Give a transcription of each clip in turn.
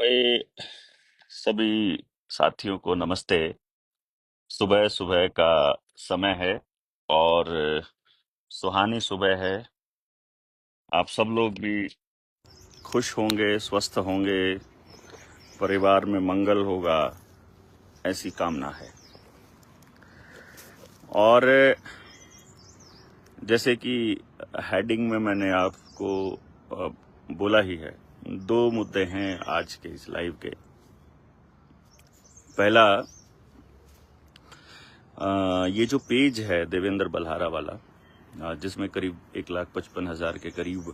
भाई, सभी साथियों को नमस्ते। सुबह सुबह का समय है और सुहानी सुबह है। आप सब लोग भी खुश होंगे, स्वस्थ होंगे, परिवार में मंगल होगा, ऐसी कामना है। और जैसे कि हेडिंग में मैंने आपको बोला ही है, दो मुद्दे हैं आज के इस लाइव के। पहला, ये जो पेज है देवेंद्र बल्हारा वाला, जिसमें करीब 1,55,000 के करीब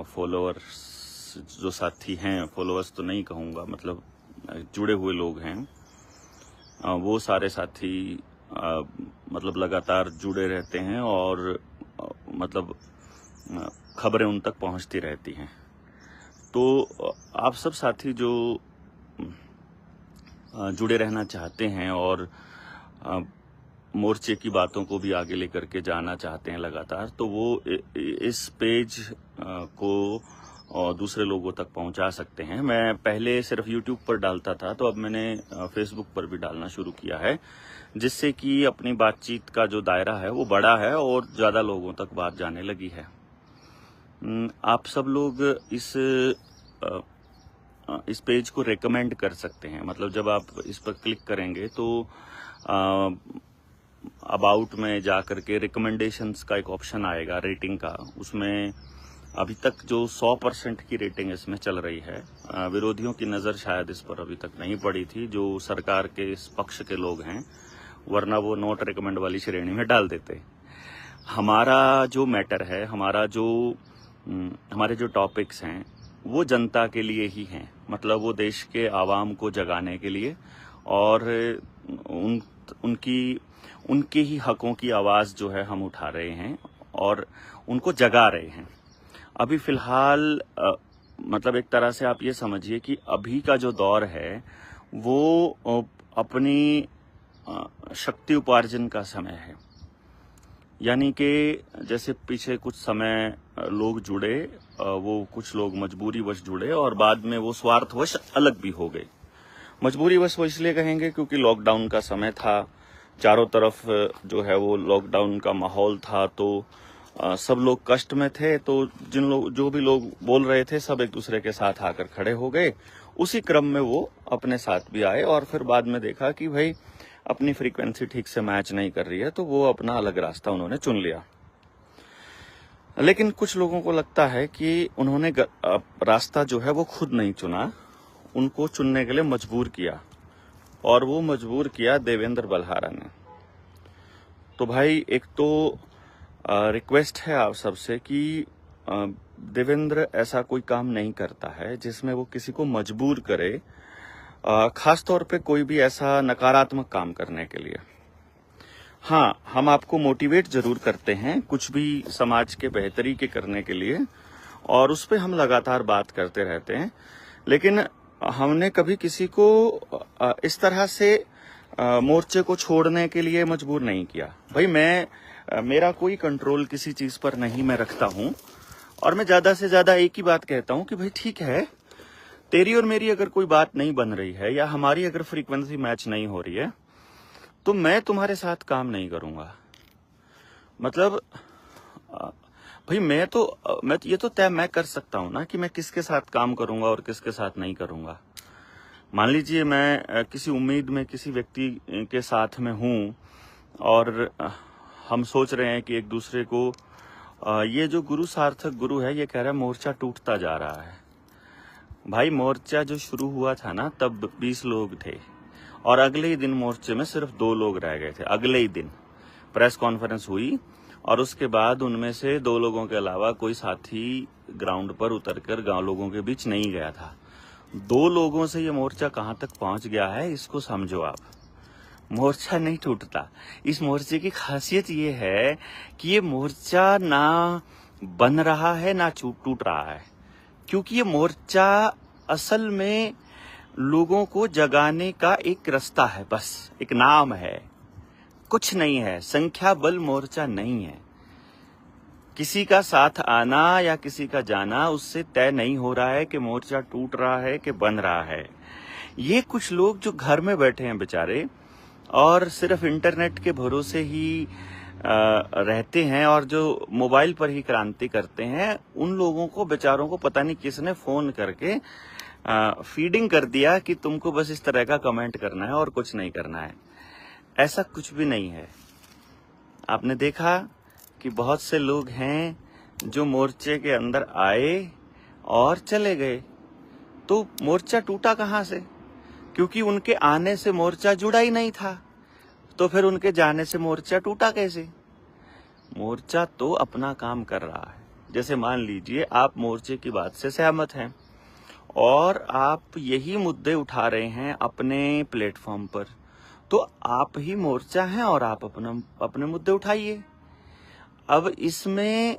फॉलोअर्स जो साथी हैं, फॉलोअर्स तो नहीं कहूँगा, मतलब जुड़े हुए लोग हैं, वो सारे साथी मतलब लगातार जुड़े रहते हैं और मतलब खबरें उन तक पहुंचती रहती हैं। तो आप सब साथी जो जुड़े रहना चाहते हैं और मोर्चे की बातों को भी आगे लेकर के जाना चाहते हैं लगातार, तो वो इस पेज को दूसरे लोगों तक पहुंचा सकते हैं। मैं पहले सिर्फ यूट्यूब पर डालता था, तो अब मैंने फेसबुक पर भी डालना शुरू किया है, जिससे कि अपनी बातचीत का जो दायरा है वो बड़ा है और ज़्यादा लोगों तक बात जाने लगी है। आप सब लोग इस पेज को रेकमेंड कर सकते हैं। मतलब जब आप इस पर क्लिक करेंगे तो अबाउट में जा करके रिकमेंडेशंस का एक ऑप्शन आएगा, रेटिंग का। उसमें अभी तक जो 100% की रेटिंग इसमें चल रही है, विरोधियों की नज़र शायद इस पर अभी तक नहीं पड़ी थी, जो सरकार के इस पक्ष के लोग हैं, वरना वो नॉट रिकमेंड वाली श्रेणी में डाल देते। हमारा जो मैटर है, हमारे जो टॉपिक्स हैं, वो जनता के लिए ही हैं। मतलब वो देश के आवाम को जगाने के लिए और उनके ही हकों की आवाज़ जो है हम उठा रहे हैं और उनको जगा रहे हैं। अभी फिलहाल मतलब एक तरह से आप ये समझिए कि अभी का जो दौर है वो अपनी शक्ति उपार्जन का समय है। यानी कि जैसे पीछे कुछ समय लोग जुड़े, वो कुछ लोग मजबूरीवश जुड़े और बाद में वो स्वार्थवश अलग भी हो गए। मजबूरीवश वो इसलिए कहेंगे क्योंकि लॉकडाउन का समय था, चारों तरफ जो है वो लॉकडाउन का माहौल था, तो सब लोग कष्ट में थे, तो जो भी लोग बोल रहे थे सब एक दूसरे के साथ आकर खड़े हो गए। उसी क्रम में वो अपने साथ भी आए और फिर बाद में देखा कि भाई अपनी फ्रीक्वेंसी ठीक से मैच नहीं कर रही है, तो वो अपना अलग रास्ता उन्होंने चुन लिया। लेकिन कुछ लोगों को लगता है कि उन्होंने रास्ता जो है वो खुद नहीं चुना, उनको चुनने के लिए मजबूर किया, और वो मजबूर किया देवेंद्र बल्हारा ने। तो भाई एक तो रिक्वेस्ट है आप सबसे कि देवेंद्र ऐसा कोई काम नहीं करता है जिसमें वो किसी को मजबूर करे, खास तौर पे कोई भी ऐसा नकारात्मक काम करने के लिए। हाँ, हम आपको मोटिवेट जरूर करते हैं कुछ भी समाज के बेहतरी के करने के लिए, और उस पर हम लगातार बात करते रहते हैं, लेकिन हमने कभी किसी को इस तरह से मोर्चे को छोड़ने के लिए मजबूर नहीं किया। भाई मेरा कोई कंट्रोल किसी चीज पर नहीं मैं रखता हूं, और मैं ज्यादा से ज्यादा एक ही बात कहता हूं कि भाई ठीक है, तेरी और मेरी अगर कोई बात नहीं बन रही है या हमारी अगर फ्रीक्वेंसी मैच नहीं हो रही है, तो मैं तुम्हारे साथ काम नहीं करूंगा। मतलब भाई ये तो तय मैं कर सकता हूं ना कि मैं किसके साथ काम करूंगा और किसके साथ नहीं करूंगा। मान लीजिए मैं किसी उम्मीद में किसी व्यक्ति के साथ में हूं और हम सोच रहे हैं कि एक दूसरे को ये जो गुरु सार्थक गुरु है, ये कह रहा है मोर्चा टूटता जा रहा है। भाई मोर्चा जो शुरू हुआ था ना, तब 20 लोग थे और अगले ही दिन मोर्चे में सिर्फ 2 लोग रह गए थे। अगले ही दिन प्रेस कॉन्फ्रेंस हुई और उसके बाद उनमें से 2 लोगों के अलावा कोई साथी ग्राउंड पर उतरकर गांव लोगों के बीच नहीं गया था। 2 लोगों से ये मोर्चा कहां तक पहुंच गया है, इसको समझो आप। मोर्चा नहीं टूटता। इस मोर्चे की खासियत ये है कि ये मोर्चा ना बन रहा है ना टूट रहा है, क्योंकि ये मोर्चा असल में लोगों को जगाने का एक रास्ता है, बस एक नाम है, कुछ नहीं है, संख्या बल मोर्चा नहीं है। किसी का साथ आना या किसी का जाना उससे तय नहीं हो रहा है कि मोर्चा टूट रहा है कि बन रहा है। ये कुछ लोग जो घर में बैठे हैं बेचारे और सिर्फ इंटरनेट के भरोसे ही रहते हैं और जो मोबाइल पर ही क्रांति करते हैं, उन लोगों को बेचारों को पता नहीं किसने फोन करके फीडिंग कर दिया कि तुमको बस इस तरह का कमेंट करना है और कुछ नहीं करना है। ऐसा कुछ भी नहीं है। आपने देखा कि बहुत से लोग हैं जो मोर्चे के अंदर आए और चले गए, तो मोर्चा टूटा कहाँ से? क्योंकि उनके आने से मोर्चा जुड़ा ही नहीं था, तो फिर उनके जाने से मोर्चा टूटा कैसे? मोर्चा तो अपना काम कर रहा है। जैसे मान लीजिए आप मोर्चे की बात से सहमत हैं और आप यही मुद्दे उठा रहे हैं अपने प्लेटफॉर्म पर, तो आप ही मोर्चा हैं और आप अपने मुद्दे उठाइए। अब इसमें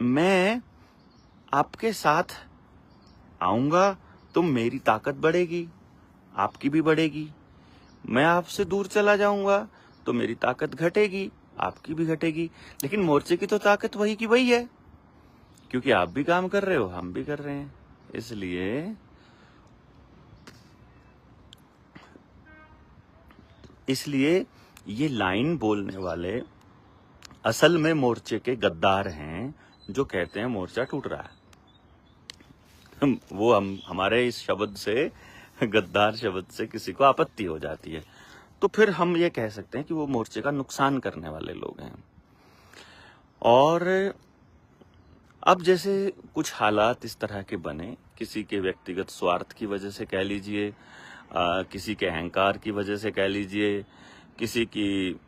मैं आपके साथ आऊंगा तो मेरी ताकत बढ़ेगी, आपकी भी बढ़ेगी। मैं आपसे दूर चला जाऊंगा तो मेरी ताकत घटेगी, आपकी भी घटेगी। लेकिन मोर्चे की तो ताकत वही की वही है, क्योंकि आप भी काम कर रहे हो, हम भी कर रहे हैं। इसलिए ये लाइन बोलने वाले असल में मोर्चे के गद्दार हैं, जो कहते हैं मोर्चा टूट रहा है। हम हमारे इस शब्द से, गद्दार शब्द से किसी को आपत्ति हो जाती है, तो फिर हम ये कह सकते हैं कि वो मोर्चे का नुकसान करने वाले लोग हैं। और अब जैसे कुछ हालात इस तरह के बने, किसी के व्यक्तिगत स्वार्थ की वजह से कह लीजिए, किसी के अहंकार की वजह से कह लीजिए, किसी की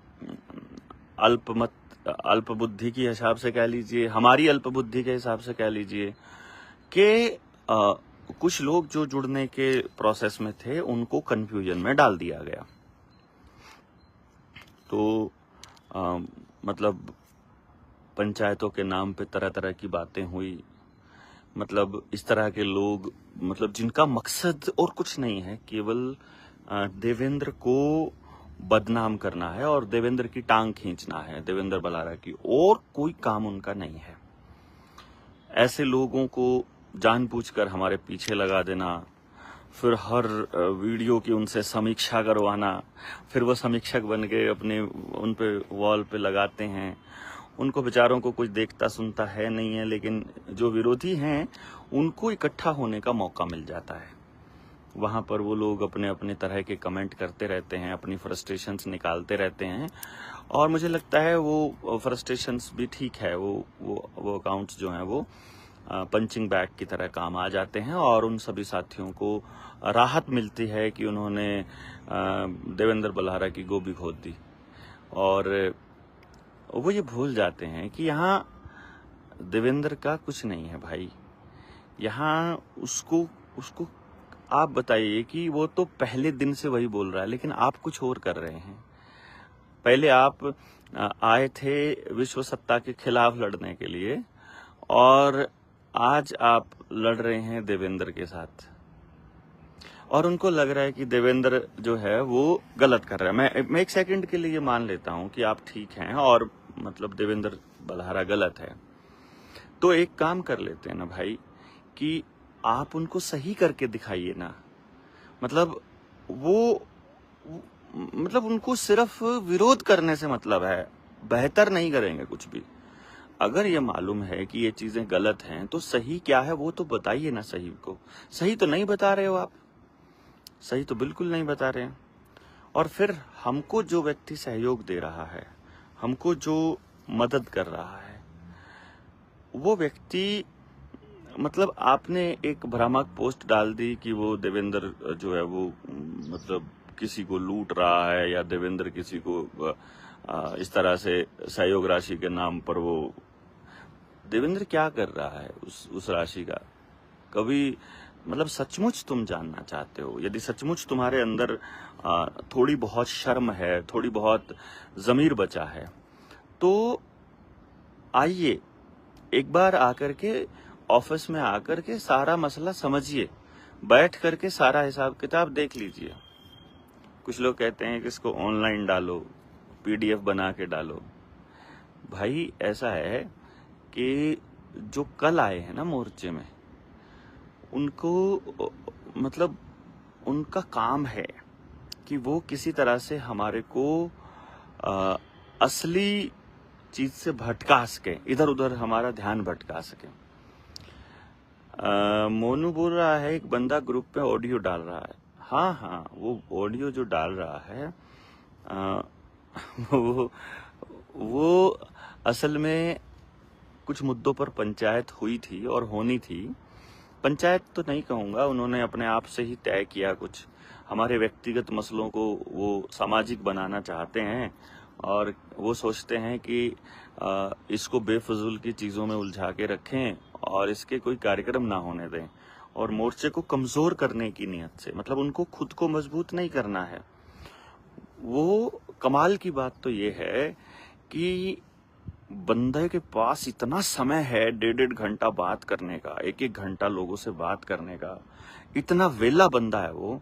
अल्प बुद्धि के हिसाब से कह लीजिए, हमारी अल्प बुद्धि के हिसाब से कह लीजिए, कि कुछ लोग जो जुड़ने के प्रोसेस में थे उनको कंफ्यूजन में डाल दिया गया। तो मतलब पंचायतों के नाम पे तरह तरह की बातें हुई। मतलब इस तरह के लोग, मतलब जिनका मकसद और कुछ नहीं है, केवल देवेंद्र को बदनाम करना है और देवेंद्र की टांग खींचना है, देवेंद्र बल्हारा की, और कोई काम उनका नहीं है। ऐसे लोगों को जानबूझकर हमारे पीछे लगा देना, फिर हर वीडियो की उनसे समीक्षा करवाना, फिर वो समीक्षक बन के अपने उन पे वॉल पे लगाते हैं। उनको बेचारों को कुछ देखता सुनता है नहीं है, लेकिन जो विरोधी हैं उनको इकट्ठा होने का मौका मिल जाता है। वहां पर वो लोग अपने अपने तरह के कमेंट करते रहते हैं, अपनी फ्रस्ट्रेशंस निकालते रहते हैं, और मुझे लगता है वो फ्रस्ट्रेशंस भी ठीक है। वो अकाउंट्स जो हैं वो पंचिंग बैग की तरह काम आ जाते हैं, और उन सभी साथियों को राहत मिलती है कि उन्होंने देवेंद्र बल्हारा की गोभी खोद दी। और वो ये भूल जाते हैं कि यहाँ देवेंद्र का कुछ नहीं है भाई। यहाँ उसको आप बताइए कि वो तो पहले दिन से वही बोल रहा है, लेकिन आप कुछ और कर रहे हैं। पहले आप आए थे विश्व सत्ता के खिलाफ लड़ने के लिए, और आज आप लड़ रहे हैं देवेंद्र के साथ, और उनको लग रहा है कि देवेंद्र जो है वो गलत कर रहा है। मैं एक सेकंड के लिए मान लेता हूं कि आप ठीक हैं और मतलब देवेंद्र बल्हारा गलत है, तो एक काम कर लेते हैं ना भाई, कि आप उनको सही करके दिखाइए ना। मतलब मतलब उनको सिर्फ विरोध करने से मतलब है, बेहतर नहीं करेंगे कुछ भी। अगर ये मालूम है कि ये चीजें गलत हैं, तो सही क्या है वो तो बताइए ना। सही को सही तो नहीं बता रहे हो आप, सही तो बिल्कुल नहीं बता रहे हैं। और फिर हमको जो व्यक्ति सहयोग दे रहा है, हमको जो मदद कर रहा है, वो व्यक्ति, मतलब आपने एक भ्रामक पोस्ट डाल दी कि वो देवेंद्र जो है वो मतलब किसी को लूट रहा है, या देवेंद्र किसी को इस तरह से सहयोग राशि के नाम पर वो देवेंद्र क्या कर रहा है उस राशि का, कभी मतलब सचमुच तुम जानना चाहते हो, यदि सचमुच तुम्हारे अंदर थोड़ी बहुत शर्म है, थोड़ी बहुत जमीर बचा है, तो आइए एक बार आकर के ऑफिस में आकर के सारा मसला समझिए, बैठ करके सारा हिसाब किताब देख लीजिए। कुछ लोग कहते हैं कि इसको ऑनलाइन डालो, पीडीएफ बना के डालो। भाई ऐसा है कि जो कल आए हैं ना मोर्चे में, उनको मतलब उनका काम है कि वो किसी तरह से हमारे को अ, असली चीज से भटका सके, इधर उधर हमारा ध्यान भटका सके। मोनू बोल रहा है एक बंदा ग्रुप पे ऑडियो डाल रहा है। हाँ हाँ, वो ऑडियो जो डाल रहा है अ, वो असल में कुछ मुद्दों पर पंचायत हुई थी और होनी थी। पंचायत तो नहीं कहूंगा, उन्होंने अपने आप से ही तय किया कुछ। हमारे व्यक्तिगत मसलों को वो सामाजिक बनाना चाहते हैं और वो सोचते हैं कि इसको बेफजूल की चीजों में उलझा के रखें और इसके कोई कार्यक्रम ना होने दें, और मोर्चे को कमजोर करने की नियत से, मतलब उनको खुद को मजबूत नहीं करना है। वो कमाल की बात तो ये है कि बंदे के पास इतना समय है, 1.5 घंटा बात करने का, 1-1 घंटा लोगों से बात करने का। इतना वेला बंदा है वो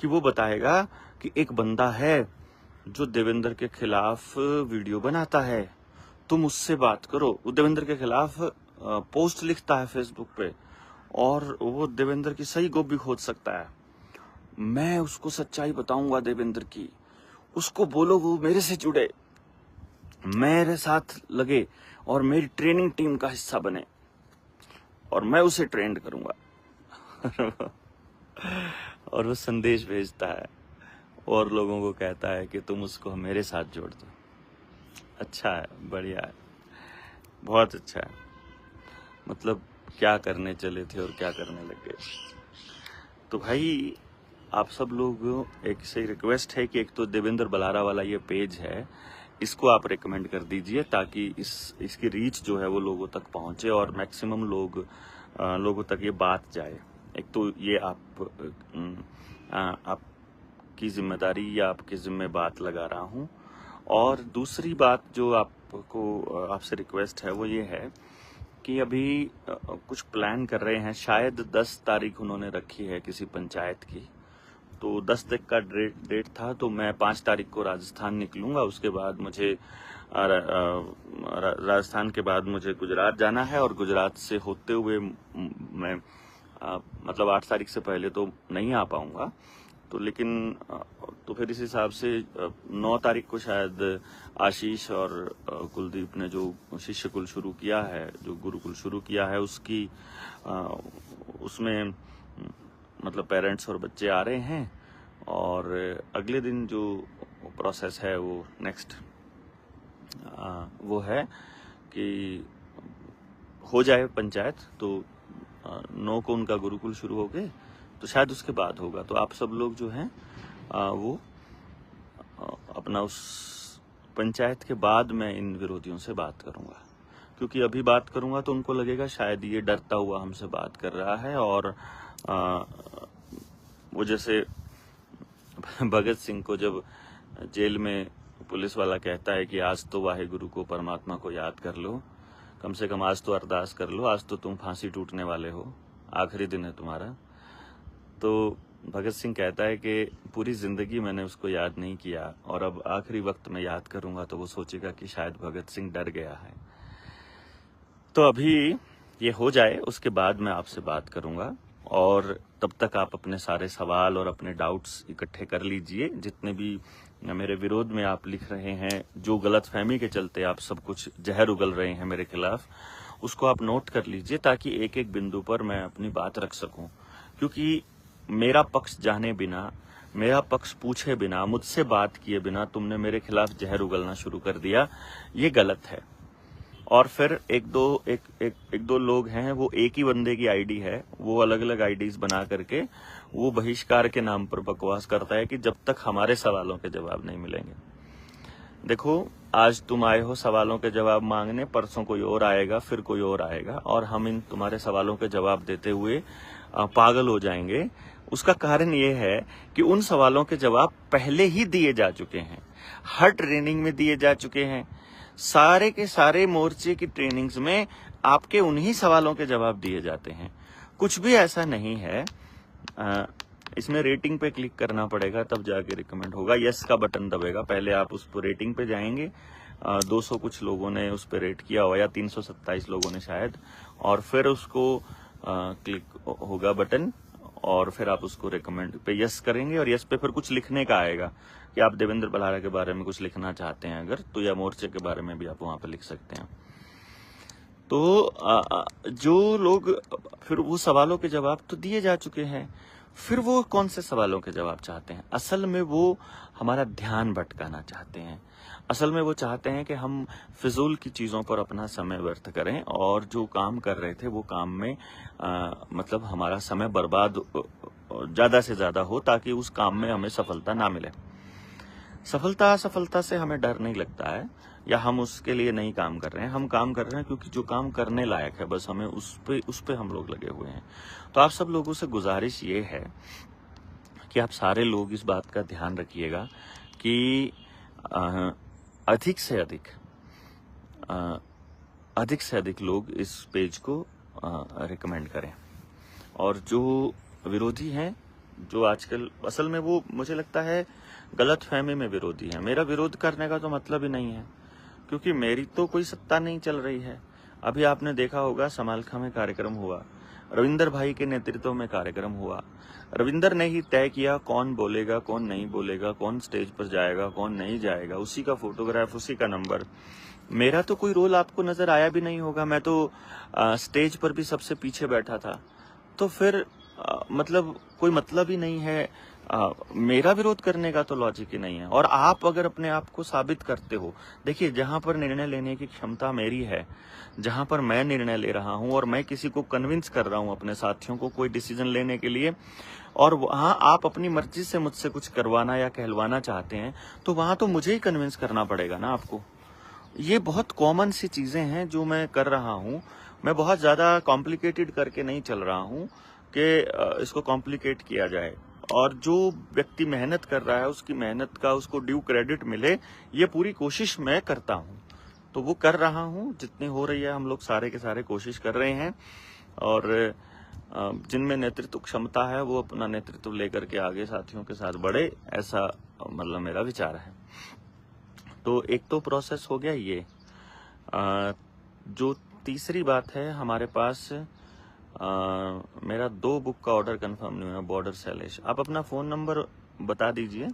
कि वो बताएगा कि एक बंदा है जो देवेंद्र के खिलाफ वीडियो बनाता है, तुम उससे बात करो। वो देवेंद्र के खिलाफ पोस्ट लिखता है फेसबुक पे और वो देवेंद्र की सही गोभी खोज सकता है। मैं उसको सच्चाई बताऊंगा देवेंद्र की, उसको बोलो वो मेरे से जुड़े, मेरे साथ लगे और मेरी ट्रेनिंग टीम का हिस्सा बने और मैं उसे ट्रेंड करूंगा। और वो संदेश भेजता है और लोगों को कहता है कि तुम उसको मेरे साथ जोड़ दो। अच्छा है, बढ़िया है, बहुत अच्छा है। मतलब क्या करने चले थे और क्या करने लग गए। तो भाई आप सब लोग, एक से रिक्वेस्ट है कि एक तो देवेंद्र बल्हारा वाला ये पेज है, इसको आप रिकमेंड कर दीजिए ताकि इसकी रीच जो है वो लोगों तक पहुंचे और मैक्सिमम लोगों तक ये बात जाए। एक तो ये आपकी जिम्मेदारी या आपके जिम्मे बात लगा रहा हूँ। और दूसरी बात जो आपसे रिक्वेस्ट है वो ये है कि अभी कुछ प्लान कर रहे हैं। शायद 10 तारीख उन्होंने रखी है किसी पंचायत की, तो 10 तक का डेट था, तो मैं 5 तारीख को राजस्थान निकलूंगा। उसके बाद मुझे राजस्थान के बाद मुझे गुजरात जाना है और गुजरात से होते हुए मैं मतलब 8 तारीख से पहले तो नहीं आ पाऊंगा। तो लेकिन तो फिर इस हिसाब से 9 तारीख को शायद आशीष और कुलदीप ने जो शिष्य कुल शुरू किया है, जो गुरुकुल शुरू किया है, उसमें मतलब पेरेंट्स और बच्चे आ रहे हैं। और अगले दिन जो प्रोसेस है वो नेक्स्ट वो है कि हो जाए पंचायत, तो 9 को उनका गुरुकुल शुरू हो गए, तो शायद उसके बाद होगा। तो आप सब लोग जो हैं वो अपना उस पंचायत के बाद मैं इन विरोधियों से बात करूंगा, क्योंकि अभी बात करूंगा तो उनको लगेगा शायद ये डरता हुआ हमसे बात कर रहा है। और वो जैसे भगत सिंह को जब जेल में पुलिस वाला कहता है कि आज तो वाहे गुरु को, परमात्मा को याद कर लो, कम से कम आज तो अरदास कर लो, आज तो तुम फांसी टूटने वाले हो, आखिरी दिन है तुम्हारा। तो भगत सिंह कहता है कि पूरी जिंदगी मैंने उसको याद नहीं किया और अब आखिरी वक्त में याद करूंगा तो वो सोचेगा कि शायद भगत सिंह डर गया है। तो अभी ये हो जाए, उसके बाद मैं आपसे बात करूंगा। और तब तक आप अपने सारे सवाल और अपने डाउट्स इकट्ठे कर लीजिए, जितने भी मेरे विरोध में आप लिख रहे हैं, जो गलतफहमी के चलते आप सब कुछ जहर उगल रहे हैं मेरे खिलाफ, उसको आप नोट कर लीजिए ताकि एक एक बिंदु पर मैं अपनी बात रख सकूं। क्योंकि मेरा पक्ष जाने बिना, मेरा पक्ष पूछे बिना, मुझसे बात किए बिना तुमने मेरे खिलाफ जहर उगलना शुरू कर दिया, ये गलत है। और फिर एक दो लोग हैं, वो एक ही बंदे की आईडी है, वो अलग अलग आईडीज बना करके वो बहिष्कार के नाम पर बकवास करता है कि जब तक हमारे सवालों के जवाब नहीं मिलेंगे। देखो, आज तुम आए हो सवालों के जवाब मांगने, परसों कोई और आएगा, फिर कोई और आएगा, और हम इन तुम्हारे सवालों के जवाब देते हुए पागल हो जाएंगे। उसका कारण ये है कि उन सवालों के जवाब पहले ही दिए जा चुके हैं, हर ट्रेनिंग में दिए जा चुके हैं। सारे के सारे मोर्चे की ट्रेनिंग्स में आपके उन्हीं सवालों के जवाब दिए जाते हैं। कुछ भी ऐसा नहीं है। इसमें रेटिंग पे क्लिक करना पड़ेगा, तब जाके रिकमेंड होगा। यस का बटन दबेगा, पहले आप उस पर रेटिंग पे जाएंगे, 200 कुछ लोगों ने उस पर रेट किया हुआ, या 327 लोगों ने शायद, और फिर उसको क्लिक होगा बटन, और फिर आप उसको रेकमेंड पे यस करेंगे, और यस पे फिर कुछ लिखने का आएगा कि आप देवेंद्र बल्हारा के बारे में कुछ लिखना चाहते हैं अगर तो, या मोर्चे के बारे में भी आप वहां पे लिख सकते हैं। तो जो लोग, फिर वो सवालों के जवाब तो दिए जा चुके हैं, फिर वो कौन से सवालों के जवाब चाहते हैं? असल में वो हमारा ध्यान भटकाना चाहते हैं। असल में वो चाहते हैं कि हम फिजूल की चीजों पर अपना समय व्यर्थ करें, और जो काम कर रहे थे वो काम में मतलब हमारा समय बर्बाद ज्यादा से ज्यादा हो, ताकि उस काम में हमें सफलता ना मिले। सफलता असफलता से हमें डर नहीं लगता है, या हम उसके लिए नहीं काम कर रहे हैं। हम काम कर रहे हैं क्योंकि जो काम करने लायक है, बस हमें उस पे हम लोग लगे हुए हैं। तो आप सब लोगों से गुजारिश ये है कि आप सारे लोग इस बात का ध्यान रखिएगा कि अधिक से अधिक लोग इस पेज को रिकमेंड करें। और जो विरोधी हैं, जो आजकल असल में वो मुझे लगता है गलत फहमी में विरोधी है। मेरा विरोध करने का तो मतलब ही नहीं है, क्योंकि मेरी तो कोई सत्ता नहीं चल रही है। अभी आपने देखा होगा समालखा में कार्यक्रम हुआ, रविंदर भाई के नेतृत्व में कार्यक्रम हुआ। रविंदर ने ही तय किया कौन बोलेगा, कौन नहीं बोलेगा, कौन स्टेज पर जाएगा, कौन नहीं जाएगा, उसी का फोटोग्राफ, उसी का नंबर। मेरा तो कोई रोल आपको नजर आया भी नहीं होगा, मैं तो स्टेज पर भी सबसे पीछे बैठा था। तो फिर मतलब कोई मतलब ही नहीं है। मेरा विरोध करने का तो लॉजिक ही नहीं है। और आप अगर अपने आप को साबित करते हो, देखिए जहां पर निर्णय लेने की क्षमता मेरी है, जहां पर मैं निर्णय ले रहा हूं और मैं किसी को कन्विंस कर रहा हूं अपने साथियों को कोई डिसीजन लेने के लिए, और वहां आप अपनी मर्जी से मुझसे कुछ करवाना या कहलवाना चाहते हैं, तो वहां तो मुझे ही कन्विंस करना पड़ेगा ना आपको। ये बहुत कॉमन सी चीजें हैं जो मैं कर रहा हूं। मैं बहुत ज्यादा कॉम्प्लिकेटेड करके नहीं चल रहा हूं कि इसको कॉम्प्लिकेट किया जाए। और जो व्यक्ति मेहनत कर रहा है, उसकी मेहनत का उसको ड्यू क्रेडिट मिले, ये पूरी कोशिश मैं करता हूं। तो वो कर रहा हूं, जितनी हो रही है हम लोग सारे के सारे कोशिश कर रहे हैं। और जिनमें नेतृत्व क्षमता है वो अपना नेतृत्व लेकर के आगे साथियों के साथ बढ़े, ऐसा मतलब मेरा विचार है। तो एक तो प्रोसेस हो गया ये। जो तीसरी बात है, हमारे पास मेरा 2 बुक का ऑर्डर कंफर्म नहीं हुआ, बॉर्डर शैलेश। आप अपना फ़ोन नंबर बता दीजिए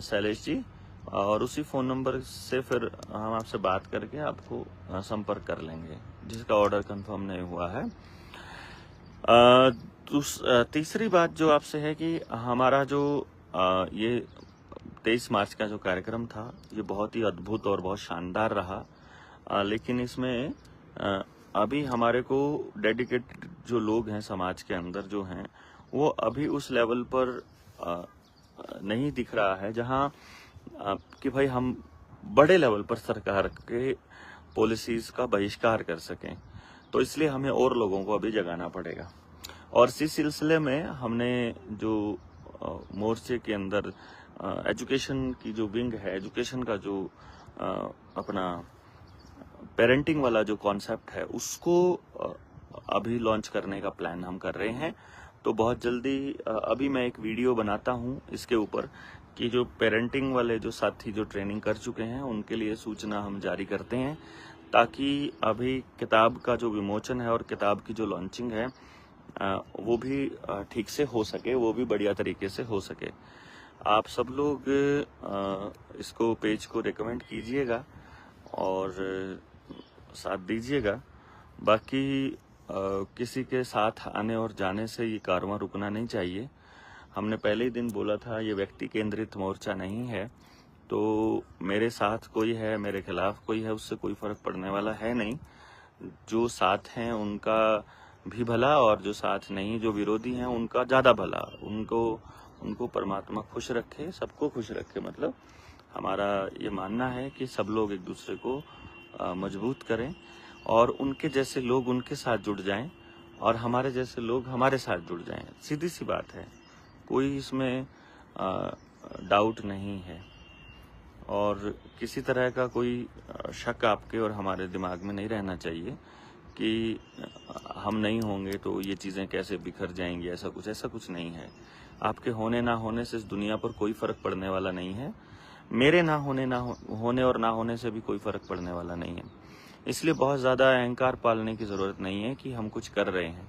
शैलेश जी, और उसी फ़ोन नंबर से फिर हम आपसे बात करके आपको संपर्क कर लेंगे, जिसका ऑर्डर कंफर्म नहीं हुआ है। तीसरी बात जो आपसे है कि हमारा जो ये 23 मार्च का जो कार्यक्रम था, ये बहुत ही अद्भुत और बहुत शानदार रहा। लेकिन इसमें अभी हमारे को डेडिकेटेड जो लोग हैं समाज के अंदर जो हैं, वो अभी उस लेवल पर नहीं दिख रहा है जहां कि भाई हम बड़े लेवल पर सरकार के पॉलिसीज का बहिष्कार कर सकें। तो इसलिए हमें और लोगों को अभी जगाना पड़ेगा। और इस सिलसिले में हमने जो मोर्चे के अंदर एजुकेशन की जो विंग है, एजुकेशन का जो अपना पेरेंटिंग वाला जो कॉन्सेप्ट है, उसको अभी लॉन्च करने का प्लान हम कर रहे हैं। तो बहुत जल्दी अभी मैं एक वीडियो बनाता हूं इसके ऊपर कि जो पेरेंटिंग वाले जो साथी जो ट्रेनिंग कर चुके हैं उनके लिए सूचना हम जारी करते हैं, ताकि अभी किताब का जो विमोचन है और किताब की जो लॉन्चिंग है वो भी ठीक से हो सके, वो भी बढ़िया तरीके से हो सके। आप सब लोग इसको पेज को रिकमेंड कीजिएगा और साथ दीजिएगा। बाकी किसी के साथ आने और जाने से ये कारवां रुकना नहीं चाहिए। हमने पहले ही दिन बोला था ये व्यक्ति केंद्रित मोर्चा नहीं है, तो मेरे साथ कोई है, मेरे खिलाफ कोई है, उससे कोई फर्क पड़ने वाला है नहीं। जो साथ हैं उनका भी भला, और जो साथ नहीं, जो विरोधी हैं उनका ज्यादा भला। उनको परमात्मा खुश रखे, सबको खुश रखे। मतलब हमारा ये मानना है कि सब लोग एक दूसरे को मजबूत करें और उनके जैसे लोग उनके साथ जुड़ जाएं और हमारे जैसे लोग हमारे साथ जुड़ जाएं। सीधी सी बात है, कोई इसमें डाउट नहीं है और किसी तरह का कोई शक आपके और हमारे दिमाग में नहीं रहना चाहिए कि हम नहीं होंगे तो ये चीज़ें कैसे बिखर जाएंगी। ऐसा कुछ नहीं है। आपके होने ना होने से इस दुनिया पर कोई फर्क पड़ने वाला नहीं है। मेरे होने और ना होने से भी कोई फर्क पड़ने वाला नहीं है। इसलिए बहुत ज़्यादा अहंकार पालने की ज़रूरत नहीं है कि हम कुछ कर रहे हैं।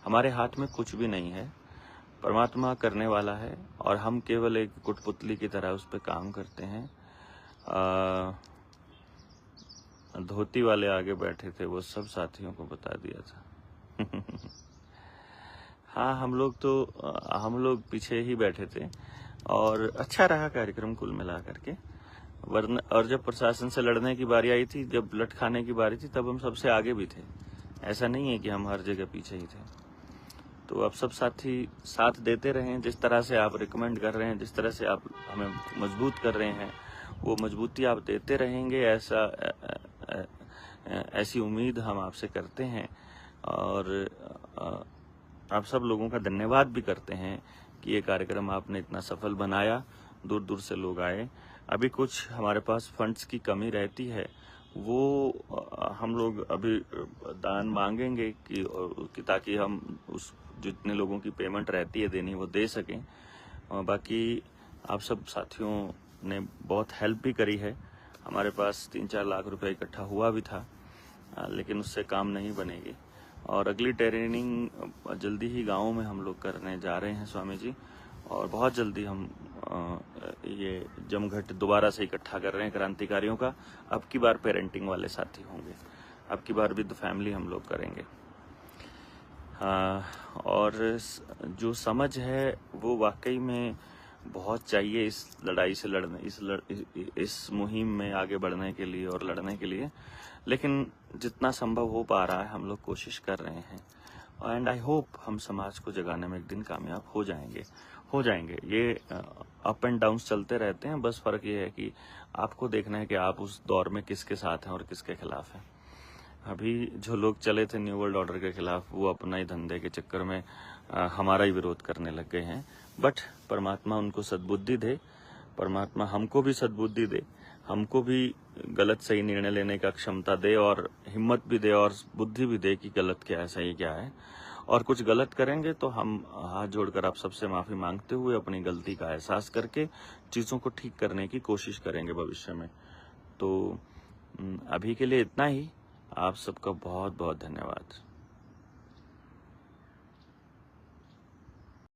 हमारे हाथ में कुछ भी नहीं है, परमात्मा करने वाला है और हम केवल एक कुटपुतली की तरह उस पर काम करते हैं। धोती वाले आगे बैठे थे, वो सब साथियों को बता दिया था। हाँ, हम लोग पीछे ही बैठे थे और अच्छा रहा कार्यक्रम कुल मिला करके। वरना और जब प्रशासन से लड़ने की बारी आई थी, जब लठ खाने की बारी थी, तब हम सबसे आगे भी थे। ऐसा नहीं है कि हम हर जगह पीछे ही थे। तो आप सब साथी साथ देते रहें, जिस तरह से आप रिकमेंड कर रहे हैं, जिस तरह से आप हमें मजबूत कर रहे हैं, वो मजबूती आप देते रहेंगे, ऐसी उम्मीद हम आपसे करते हैं। और आप सब लोगों का धन्यवाद भी करते हैं कि ये कार्यक्रम आपने इतना सफल बनाया, दूर दूर से लोग आए। अभी कुछ हमारे पास फंड्स की कमी रहती है, वो हम लोग अभी दान मांगेंगे कि ताकि हम उस जितने लोगों की पेमेंट रहती है देनी, वो दे सकें। और बाकी आप सब साथियों ने बहुत हेल्प भी करी है। हमारे पास 3-4 लाख रुपए इकट्ठा हुआ भी था, लेकिन उससे काम नहीं बनेगी। और अगली ट्रेनिंग जल्दी ही गाँव में हम लोग करने जा रहे हैं स्वामी जी, और बहुत जल्दी हम ये जमघट दोबारा से इकट्ठा कर रहे हैं क्रांतिकारियों का। अब की बार पेरेंटिंग वाले साथी होंगे, अब की बार विद फैमिली हम लोग करेंगे। और जो समझ है वो वाकई में बहुत चाहिए इस लड़ाई से लड़ने, इस मुहिम में आगे बढ़ने के लिए और लड़ने के लिए। लेकिन जितना संभव हो पा रहा है हम लोग कोशिश कर रहे हैं, एंड आई होप हम समाज को जगाने में एक दिन कामयाब हो जाएंगे। ये अप एंड डाउन चलते रहते हैं, बस फर्क ये है कि आपको देखना है कि आप उस दौर में किसके साथ हैं और किसके खिलाफ हैं। अभी जो लोग चले थे न्यू वर्ल्ड ऑर्डर के खिलाफ, वो अपना ही धंधे के चक्कर में हमारा ही विरोध करने लग गए हैं। बट परमात्मा उनको सद्बुद्धि दे, परमात्मा हमको भी सद्बुद्धि दे, हमको भी गलत सही निर्णय लेने का क्षमता दे और हिम्मत भी दे और बुद्धि भी दे कि गलत क्या है सही क्या है। और कुछ गलत करेंगे तो हम हाथ जोड़कर आप सबसे माफी मांगते हुए अपनी गलती का एहसास करके चीजों को ठीक करने की कोशिश करेंगे भविष्य में। तो अभी के लिए इतना ही। आप सबका बहुत बहुत धन्यवाद।